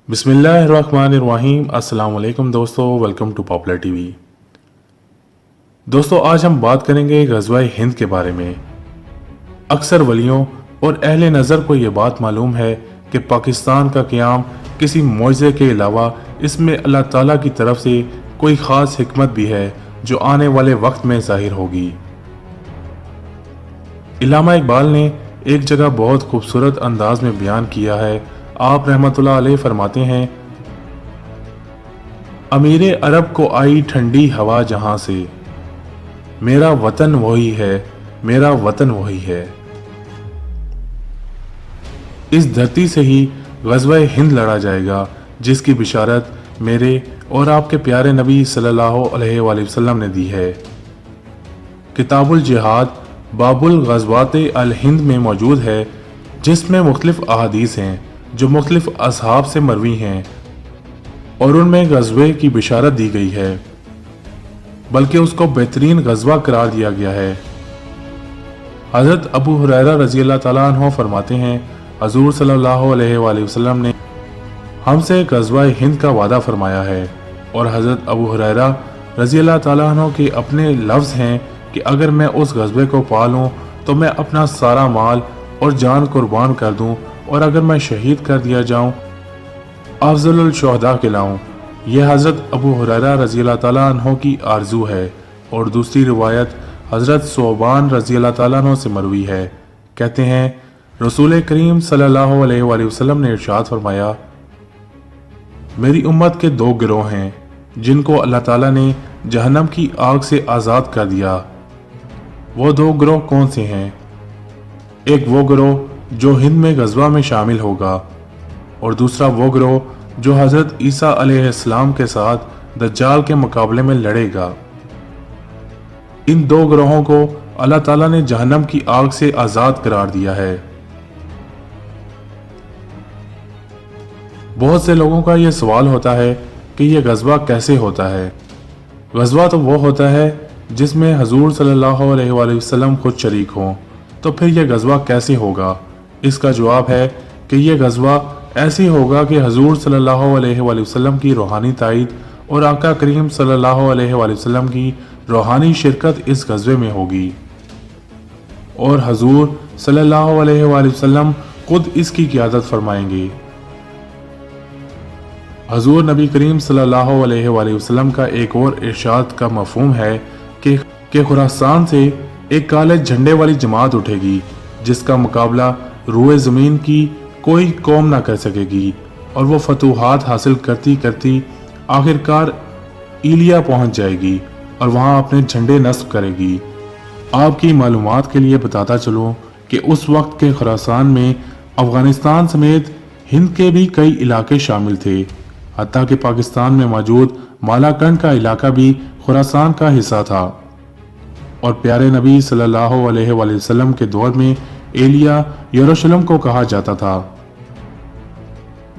बिस्मिल्लाहिर्रहमानिर्रहीम। अस्सलाम वालेकुम दोस्तों, वेलकम टू पॉपुलर टीवी। दोस्तों, आज हम बात करेंगे ग़ज़वा हिंद के बारे में। अक्सर वलियों और अहले नज़र को ये बात मालूम है कि पाकिस्तान का क़याम किसी मौजज़े के अलावा इसमें अल्लाह ताला की तरफ से कोई ख़ास हिकमत भी है जो आने वाले वक्त में ज़ाहिर होगी। इल्लामा इकबाल ने एक जगह बहुत खूबसूरत अंदाज में बयान किया है। आप रहमतुल्लाह अलैह फरमाते हैं, अमीरे अरब को आई ठंडी हवा जहां से, मेरा वतन वही है, मेरा वतन वही है। इस धरती से ही ग़ज़वा हिंद लड़ा जाएगा जिसकी बिशारत मेरे और आपके प्यारे नबी सल्लल्लाहु अलैहि वसल्लम ने दी है। किताबुल जिहाद बाबुल ग़ज़वात अल हिंद में मौजूद है, जिसमें मुख्तलिफ अहादीस हैं जो मुख्तलिफ असहाब से मरवी हैं और उनमें ग़ज़वे की बिशारत दी गई है, बल्कि उसको बेहतरीन ग़ज़वा करार दिया गया है। हज़रत अबू हुरैरा रज़ी अल्लाह ताला अन्हु फरमाते हैं, हज़ूर सल्लल्लाहु अलैहि वसल्लम ने हमसे ग़ज़वा हिंद का वादा फरमाया है। और हज़रत अबू हुरैरा रज़ी अल्लाह ताला अन्हु के अपने लफ्ज़ हैं कि अगर मैं उस ग़ज़वे को पा लूँ तो मैं अपना सारा माल और जान कुर्बान कर दूँ, और अगर मैं शहीद कर दिया जाऊँ अफ़ज़लुल शुहदा कहलाऊँ। यह हज़रत अबू हुरैरा रज़ी अल्लाह ताला अन्हु की आरज़ू है। और दूसरी रिवायत हज़रत सोबान रज़ी अल्लाह ताला अन्हु से मरवी है। कहते हैं, रसूल करीम सल्लल्लाहु अलैहि वसल्लम ने इरशाद फरमाया, मेरी उम्मत के दो गिरोह हैं जिनको अल्लाह ताला ने जहन्नम की आग से आज़ाद कर दिया। वो दो गिरोह कौन से हैं? एक वो गिरोह जो हिंद में ग़ज़वा में शामिल होगा, और दूसरा वो गिरोह जो हज़रत ईसा अलैहिस्सलाम के साथ दज्जाल के मुकाबले में लड़ेगा। इन दो गिरोहों को अल्लाह ताला ने जहन्नम की आग से आज़ाद करार दिया है। बहुत से लोगों का यह सवाल होता है कि यह ग़ज़वा कैसे होता है। ग़ज़वा तो वो होता है जिसमें हज़ूर सल्लल्लाहु अलैहि वसल्लम खुद शरीक हों, तो फिर यह ग़ज़वा कैसे होगा? इसका जवाब है कि यह ग़ज़वा ऐसे होगा कि हज़ूर सल्लल्लाहु अलैहि वसल्लम की रूहानी ताईद और आका करीम सल्लल्लाहु अलैहि वसल्लम की रूहानी शिरकत इस ग़ज़वे में होगी, और हज़ूर सल्लल्लाहु अलैहि वसल्लम खुद इसकी क़ियादत फरमाएंगे। हज़ूर नबी करीम सल्लल्लाहु अलैहि वसल्लम का एक और इरशाद का मफ़हूम है कि खुरासान से एक काले झंडे वाली जमात उठेगी जिसका मुकाबला रूए ज़मीन की कोई कौम ना कर सकेगी, और वो फतूहात हासिल करती करती आखिरकार इलिया पहुंच जाएगी और वहां अपने झंडे नस्ब करेगी। आपकी मालूमात के लिए बताता चलूं कि उस वक्त के खुरासान में अफ़गानिस्तान समेत हिंद के भी कई इलाके शामिल थे। हत्ता कि पाकिस्तान में मौजूद मालाकंड का इलाका भी खुरासान का हिस्सा था। और प्यारे नबी सल्लल्लाहु अलैहि वसल्लम के दौर में एलिया यरूशलेम को कहा जाता था।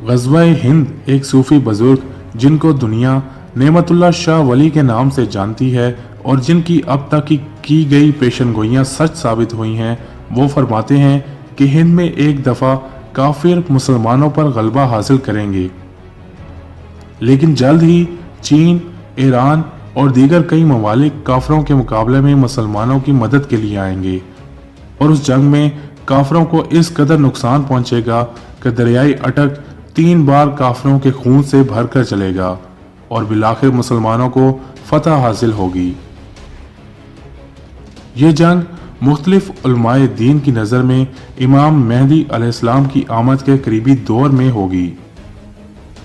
ग़ज़वा हिंद एक सूफी बुजुर्ग जिनको दुनिया नेमतुल्लाह शाह वली के नाम से जानती है और जिनकी अब तक की गई पेशनगोइयाँ सच साबित हुई हैं, वो फरमाते हैं कि हिंद में एक दफ़ा काफिर मुसलमानों पर गलबा हासिल करेंगे, लेकिन जल्द ही चीन, ईरान और दीगर कई ममालिक काफिरों के मुकाबले में मुसलमानों की मदद के लिए आएंगे, और उस जंग में काफिरों को इस कदर नुकसान पहुंचेगा कि दरियाई अटक 3 बार काफिरों के खून से भरकर चलेगा और बिलाखिर मुसलमानों को फतह हासिल होगी। ये जंग मुख्तलिफ उलमाए दीन की नज़र में इमाम मेहदी अलैहिस्सलाम की आमद के करीबी दौर में होगी,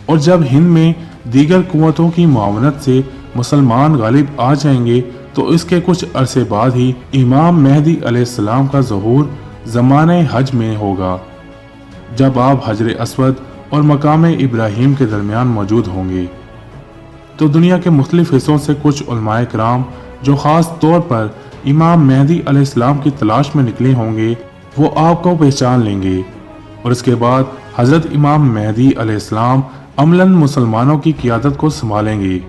और जब हिंद में दीगर कुव्वतों की मुआवनत से मुसलमान गालिब आ जाएंगे तो इसके कुछ अरसे बाद ही इमाम मेहदी अलैहिस्सलाम का ज़हूर ज़माने हज में होगा, जब आप हजर अस्वद और मकाम इब्राहिम के दरमियान मौजूद होंगे। तो दुनिया के मुख्तलिफ हिस्सों से कुछ उलमाए कराम जो ख़ास तौर पर इमाम मेहदी अलैहिस्सलाम की तलाश में निकले होंगे, वो आपको पहचान लेंगे, और इसके बाद हज़रत इमाम मेहदी अलैहिस्सलाम अमलन मुसलमानों की क़ियादत को संभालेंगे।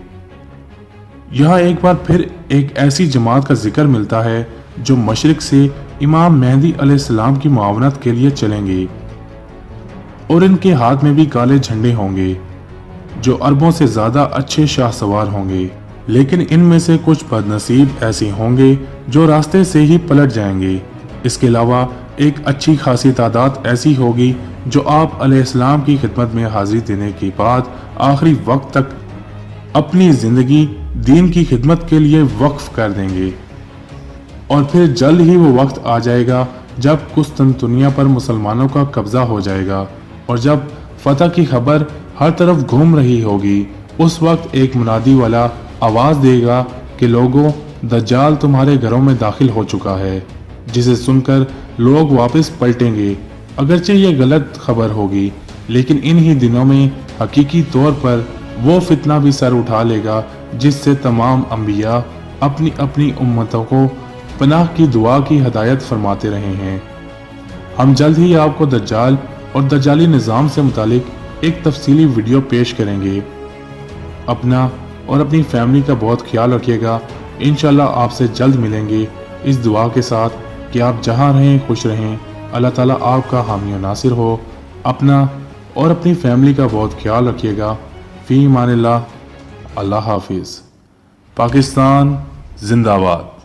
यहाँ एक बार फिर एक ऐसी जमात का जिक्र मिलता है जो मशरिक से इमाम मेहदी अलैहिस्सलाम की मुआवनत के लिए चलेंगे। और इनके हाथ में भी काले झंडे होंगे जो अरबों से ज्यादा अच्छे शाह सवार होंगे। लेकिन इनमें से कुछ बदनसीब ऐसे होंगे जो रास्ते से ही पलट जाएंगे। इसके अलावा एक अच्छी खासी तादाद ऐसी होगी जो आप अलैहिस्सलाम की खिदमत में हाजिरी देने के बाद आखिरी वक्त तक अपनी जिंदगी दीन की खिदमत के लिए वक्फ कर देंगे। और फिर जल्द ही वो वक्त आ जाएगा जब कुस्तुनतुनिया पर मुसलमानों का कब्जा हो जाएगा और जब फतह की खबर हर तरफ घूम रही होगी। उस वक्त एक मुनादी वाला आवाज देगा कि लोगों, दज्जाल तुम्हारे घरों में दाखिल हो चुका है, जिसे सुनकर लोग वापस पलटेंगे। अगरचे ये गलत खबर होगी, लेकिन इन ही दिनों में हकीकी तौर पर वो फितना भी सर उठा लेगा जिससे तमाम अंबिया अपनी अपनी उम्मतों को पनाह की दुआ की हदायत फरमाते रहे हैं। हम जल्द ही आपको दज्जाल और दज्जाली निज़ाम से मुतालिक एक तफसीली वीडियो पेश करेंगे। अपना और अपनी फैमिली का बहुत ख्याल रखिएगा। इंशाल्लाह आपसे जल्द मिलेंगे इस दुआ के साथ कि आप जहाँ रहें खुश रहें। अल्लाह ताला आपका हामी और नासिर हो। अपना और अपनी फैमिली का बहुत ख्याल रखिएगा। फ़ी अमानिल्लाह। अल्लाह हाफिज़। पाकिस्तान जिंदाबाद।